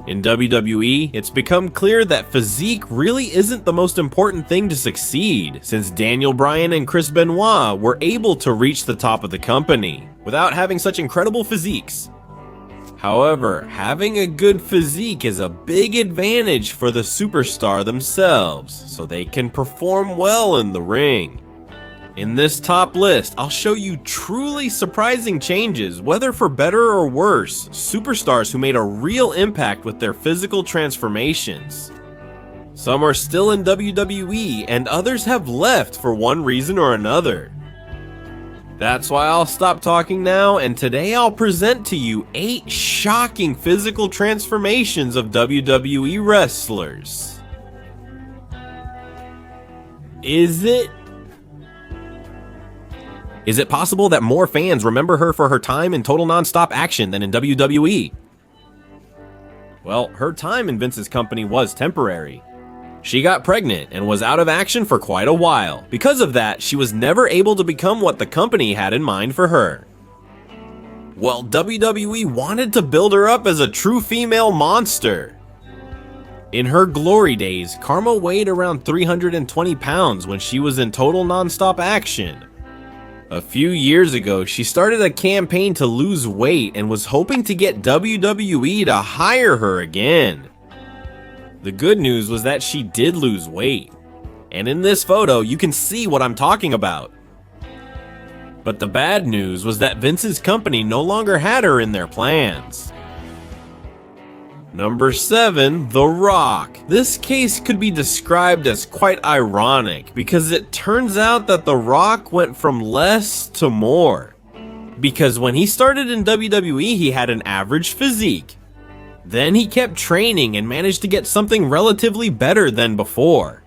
In WWE, it's become clear that physique really isn't the most important thing to succeed, since Daniel Bryan and Chris Benoit were able to reach the top of the company without having such incredible physiques. However, having a good physique is a big advantage for the superstar themselves, so they can perform well in the ring. In this top list, I'll show you truly surprising changes, whether for better or worse, superstars who made a real impact with their physical transformations. Some are still in WWE, and others have left for one reason or another. That's why I'll stop talking now, and today I'll present to you 8 shocking physical transformations of WWE wrestlers. Is it possible that more fans remember her for her time in Total Nonstop Action than in WWE? Well, her time in Vince's company was temporary. She got pregnant and was out of action for quite a while. Because of that, she was never able to become what the company had in mind for her. Well, WWE wanted to build her up as a true female monster. In her glory days, Karma weighed around 320 pounds when she was in Total Nonstop Action. A few years ago, she started a campaign to lose weight and was hoping to get WWE to hire her again. The good news was that she did lose weight, and in this photo you can see what I'm talking about. But the bad news was that Vince's company no longer had her in their plans. Number 7, The Rock. This case could be described as quite ironic because it turns out that The Rock went from less to more. Because when he started in WWE, he had an average physique. Then he kept training and managed to get something relatively better than before.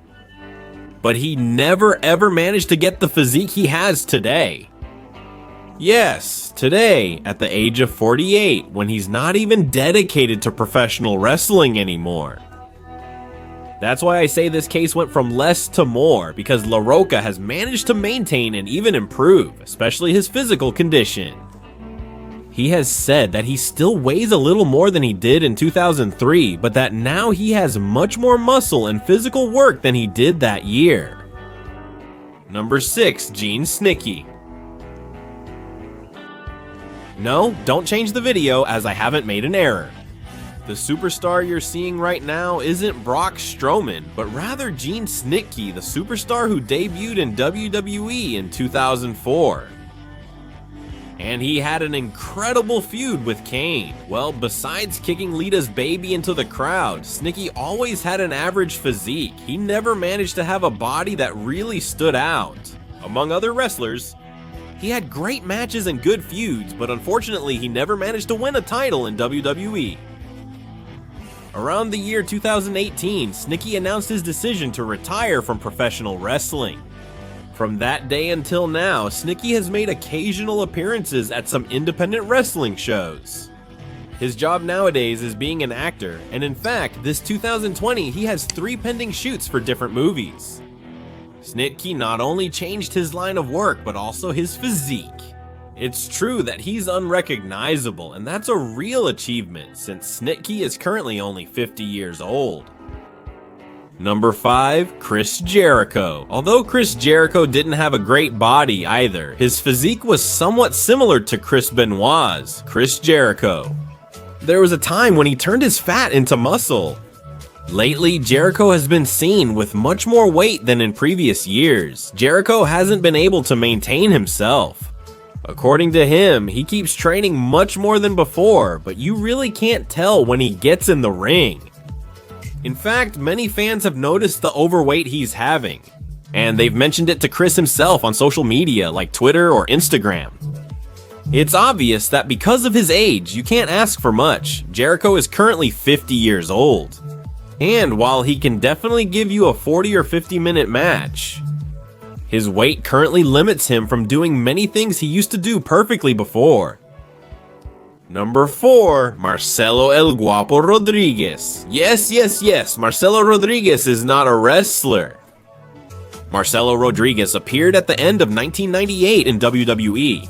But he never ever managed to get the physique he has today. Yes, today, at the age of 48, when he's not even dedicated to professional wrestling anymore. That's why I say this case went from less to more, because La Roca has managed to maintain and even improve, especially his physical condition. He has said that he still weighs a little more than he did in 2003, but that now he has much more muscle and physical work than he did that year. Number 6, Gene Snitky. No, don't change the video as I haven't made an error. The superstar you're seeing right now isn't Brock Strowman, but rather Gene Snitky, the superstar who debuted in WWE in 2004. And he had an incredible feud with Kane. Well, besides kicking Lita's baby into the crowd, Snitky always had an average physique. He never managed to have a body that really stood out. Among other wrestlers, he had great matches and good feuds, but unfortunately he never managed to win a title in WWE. Around the year 2018, Snitky announced his decision to retire from professional wrestling. From that day until now, Snitky has made occasional appearances at some independent wrestling shows. His job nowadays is being an actor, and in fact, this 2020 he has 3 pending shoots for different movies. Snitky not only changed his line of work, but also his physique. It's true that he's unrecognizable, and that's a real achievement since Snitky is currently only 50 years old. Number 5, Chris Jericho. Although Chris Jericho didn't have a great body either, his physique was somewhat similar to Chris Benoit's. Chris Jericho. There was a time when he turned his fat into muscle. Lately, Jericho has been seen with much more weight than in previous years. Jericho hasn't been able to maintain himself. According to him, he keeps training much more than before, but you really can't tell when he gets in the ring. In fact, many fans have noticed the overweight he's having, and they've mentioned it to Chris himself on social media like Twitter or Instagram. It's obvious that because of his age, you can't ask for much. Jericho is currently 50 years old. And while he can definitely give you a 40 or 50 minute match, his weight currently limits him from doing many things he used to do perfectly before. Number 4, Marcelo El Guapo Rodríguez. Yes, Marcelo Rodríguez is not a wrestler. Marcelo Rodríguez appeared at the end of 1998 in WWE.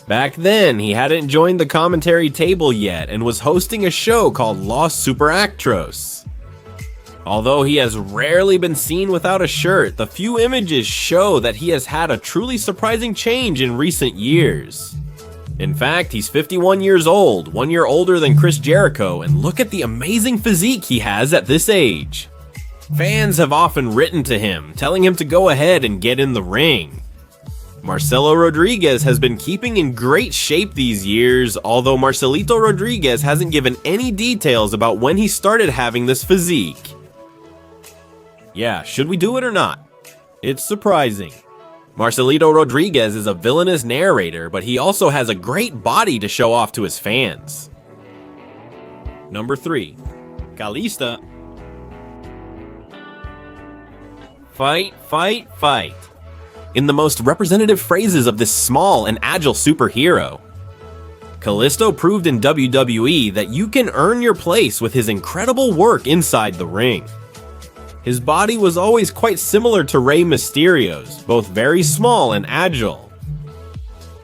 Back then, he hadn't joined the commentary table yet and was hosting a show called Los Super Actros. Although he has rarely been seen without a shirt, the few images show that he has had a truly surprising change in recent years. In fact, he's 51 years old, 1 year older than Chris Jericho, and look at the amazing physique he has at this age. Fans have often written to him, telling him to go ahead and get in the ring. Marcelo Rodríguez has been keeping in great shape these years, although Marcelito Rodríguez hasn't given any details about when he started having this physique. Yeah, should we do it or not? It's surprising. Marcelito Rodríguez is a villainous narrator, but he also has a great body to show off to his fans. Number 3. Kalisto. Fight, fight, fight. In the most representative phrases of this small and agile superhero. Kalisto proved in WWE that you can earn your place with his incredible work inside the ring. His body was always quite similar to Rey Mysterio's, both very small and agile.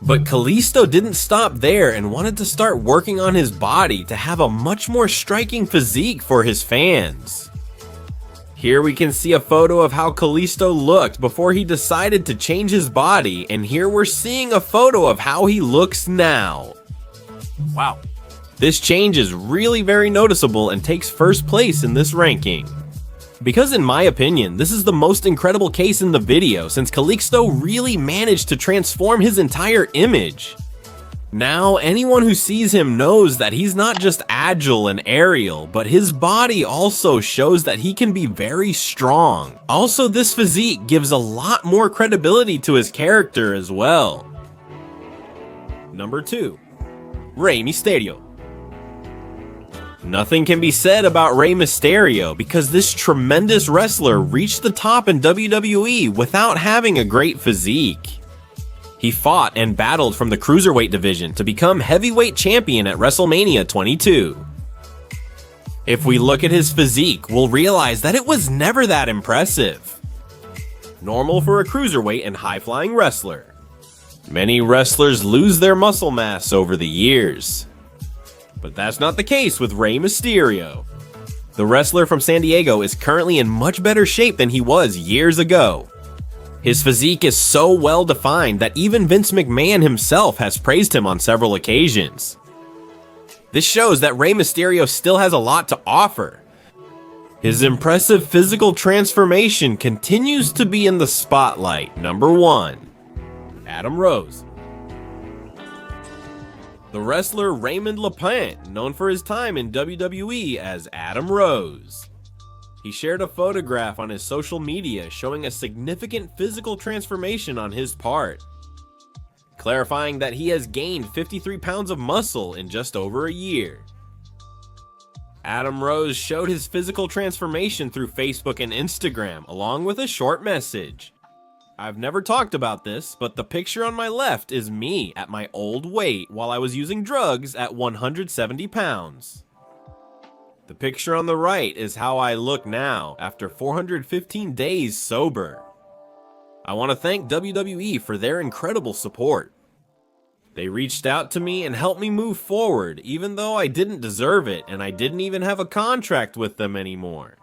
But Kalisto didn't stop there and wanted to start working on his body to have a much more striking physique for his fans. Here we can see a photo of how Kalisto looked before he decided to change his body, and here we're seeing a photo of how he looks now. Wow. This change is really very noticeable and takes first place in this ranking. Because in my opinion, this is the most incredible case in the video since Kalisto really managed to transform his entire image. Now, anyone who sees him knows that he's not just agile and aerial, but his body also shows that he can be very strong. Also, this physique gives a lot more credibility to his character as well. Number 2. Rey Mysterio. Nothing can be said about Rey Mysterio because this tremendous wrestler reached the top in WWE without having a great physique. He fought and battled from the Cruiserweight division to become heavyweight champion at WrestleMania 22. If we look at his physique, we'll realize that it was never that impressive. Normal for a cruiserweight and high-flying wrestler. Many wrestlers lose their muscle mass over the years. But that's not the case with Rey Mysterio. The wrestler from San Diego is currently in much better shape than he was years ago. His physique is so well defined that even Vince McMahon himself has praised him on several occasions. This shows that Rey Mysterio still has a lot to offer. His impressive physical transformation continues to be in the spotlight. Number 1. Adam Rose. The wrestler Raymond LaPlante, known for his time in WWE as Adam Rose. He shared a photograph on his social media showing a significant physical transformation on his part, clarifying that he has gained 53 pounds of muscle in just over a year. Adam Rose showed his physical transformation through Facebook and Instagram, along with a short message. I've never talked about this, but the picture on my left is me at my old weight while I was using drugs at 170 pounds. The picture on the right is how I look now after 415 days sober. I want to thank WWE for their incredible support. They reached out to me and helped me move forward even though I didn't deserve it and I didn't even have a contract with them anymore.